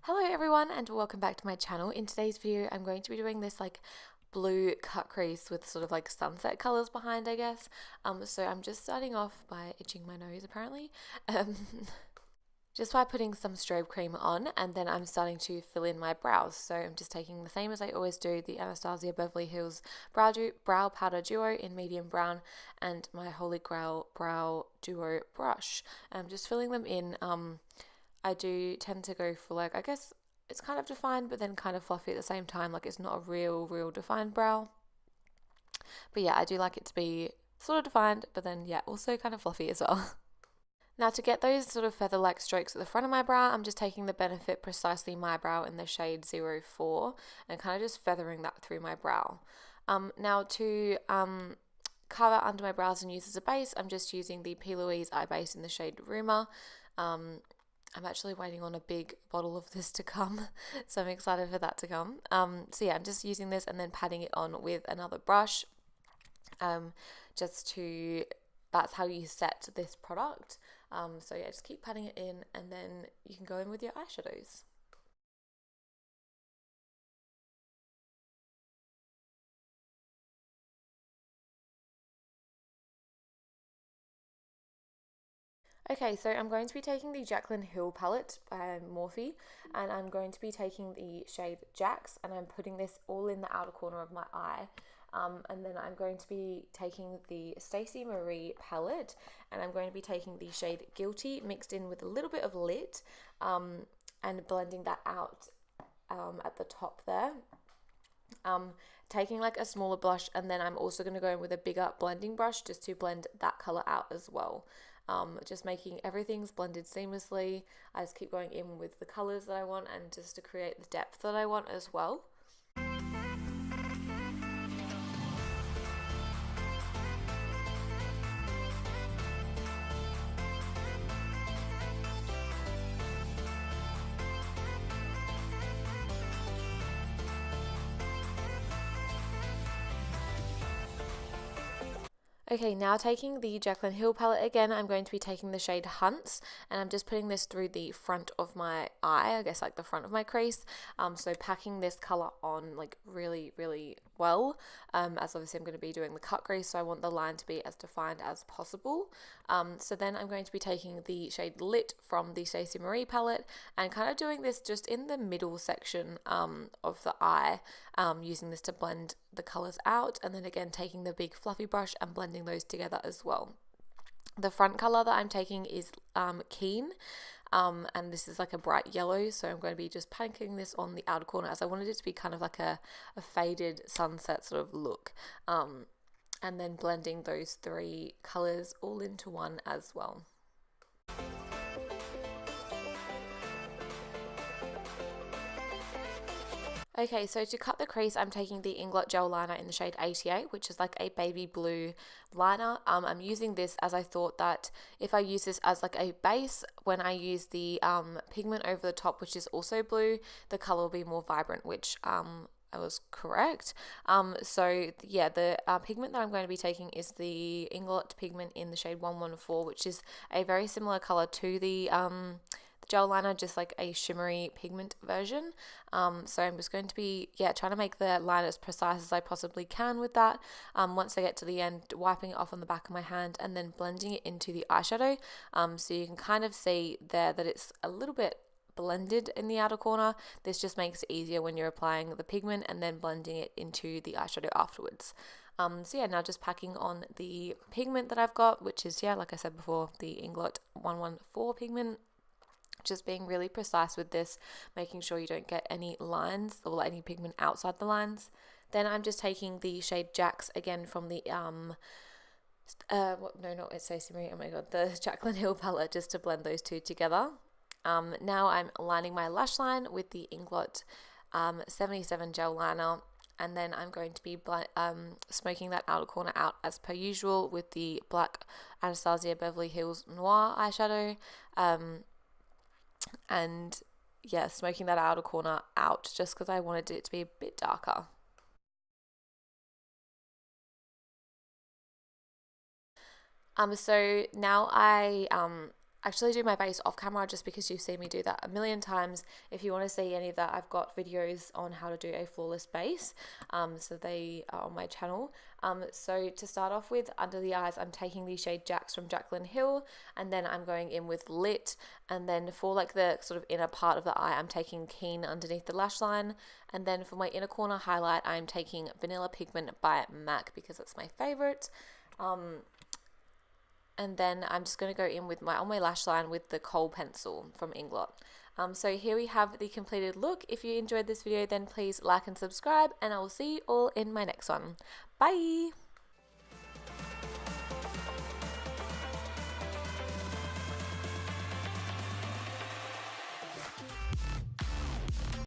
Hello everyone and welcome back to my channel. In today's video I'm going to be doing this blue cut crease with sort of sunset colors behind, I guess. So I'm just starting off by itching my nose apparently. Um, just by putting some strobe cream on, and then I'm starting to fill in my brows. So I'm just taking the same as I always do, the Anastasia Beverly Hills brow powder duo in medium brown and my Holy Grail brow duo brush. I'm just filling them in. I do tend to go for I guess it's kind of defined but then kind of fluffy at the same time, it's not a real defined brow. But yeah, I do like it to be sort of defined but then yeah, also kind of fluffy as well. Now to get those sort of feather-like strokes at the front of my brow, I'm just taking the Benefit Precisely My Brow in the shade 04 and kind of just feathering that through my brow. Now to cover under my brows and use as a base, I'm just using the P. Louise Eye Base in the shade Rumor. I'm actually waiting on a big bottle of this to come, so I'm excited for that to come. So yeah, I'm just using this and then patting it on with another brush, that's how you set this product. So yeah, just keep patting it in and then you can go in with your eyeshadows. Okay, so I'm going to be taking the Jaclyn Hill palette by Morphe, and I'm going to be taking the shade Jax, and I'm putting this all in the outer corner of my eye. And then I'm going to be taking the Stacey Marie palette, and I'm going to be taking the shade Guilty mixed in with a little bit of Lit, and blending that out at the top there. Taking a smaller blush, and then I'm also going to go in with a bigger blending brush just to blend that color out as well. Just making everything's blended seamlessly. I just keep going in with the colors that I want and just to create the depth that I want as well. Okay, now taking the Jaclyn Hill palette again, I'm going to be taking the shade Hunts, and I'm just putting this through the front of my eye, I guess the front of my crease. So packing this color on really well, as obviously I'm going to be doing the cut crease, so I want the line to be as defined as possible. So then I'm going to be taking the shade Lit from the Stacey Marie palette and kind of doing this just in the middle section of the eye, using this to blend the colors out, and then again taking the big fluffy brush and blending those together as well. The front color that I'm taking is Keen, and this is a bright yellow, so I'm going to be just painting this on the outer corner as I wanted it to be kind of a faded sunset sort of look, and then blending those three colors all into one as well. Okay, so to cut the crease, I'm taking the Inglot Gel Liner in the shade 88, which is a baby blue liner. I'm using this as I thought that if I use this as a base, when I use the pigment over the top, which is also blue, the color will be more vibrant, which I was correct. So yeah, the pigment that I'm going to be taking is the Inglot pigment in the shade 114, which is a very similar color to the gel liner, just a shimmery pigment version. So I'm just going to be trying to make the line as precise as I possibly can with that. Once I get to the end, wiping it off on the back of my hand and then blending it into the eyeshadow, so you can kind of see there that it's a little bit blended in the outer corner. This just makes it easier when you're applying the pigment and then blending it into the eyeshadow afterwards. So yeah, now just packing on the pigment that I've got, which is like I said before, the Inglot 114 pigment. Just being really precise with this, making sure you don't get any lines or any pigment outside the lines. Then I'm just taking the shade Jax again from the it's Stacey Marie, oh my god, the Jaclyn Hill palette, just to blend those two together. Now I'm lining my lash line with the Inglot 77 gel liner, and then I'm going to be smoking that outer corner out as per usual with the black Anastasia Beverly Hills Noir eyeshadow. And yeah, smoking that outer corner out just because I wanted it to be a bit darker. So now I actually do my base off camera just because you've seen me do that a million times. If you want to see any of that, I've got videos on how to do a flawless base, so they are on my channel. So to start off with, under the eyes, I'm taking the shade Jax from Jaclyn Hill, and then I'm going in with Lit, and then for like the sort of inner part of the eye, I'm taking Keen underneath the lash line, and then for my inner corner highlight, I'm taking Vanilla Pigment by MAC because it's my favorite. And then I'm just going to go in with on my lash line with the Kohl pencil from Inglot. So here we have the completed look. If you enjoyed this video, then please like and subscribe, and I will see you all in my next one. Bye!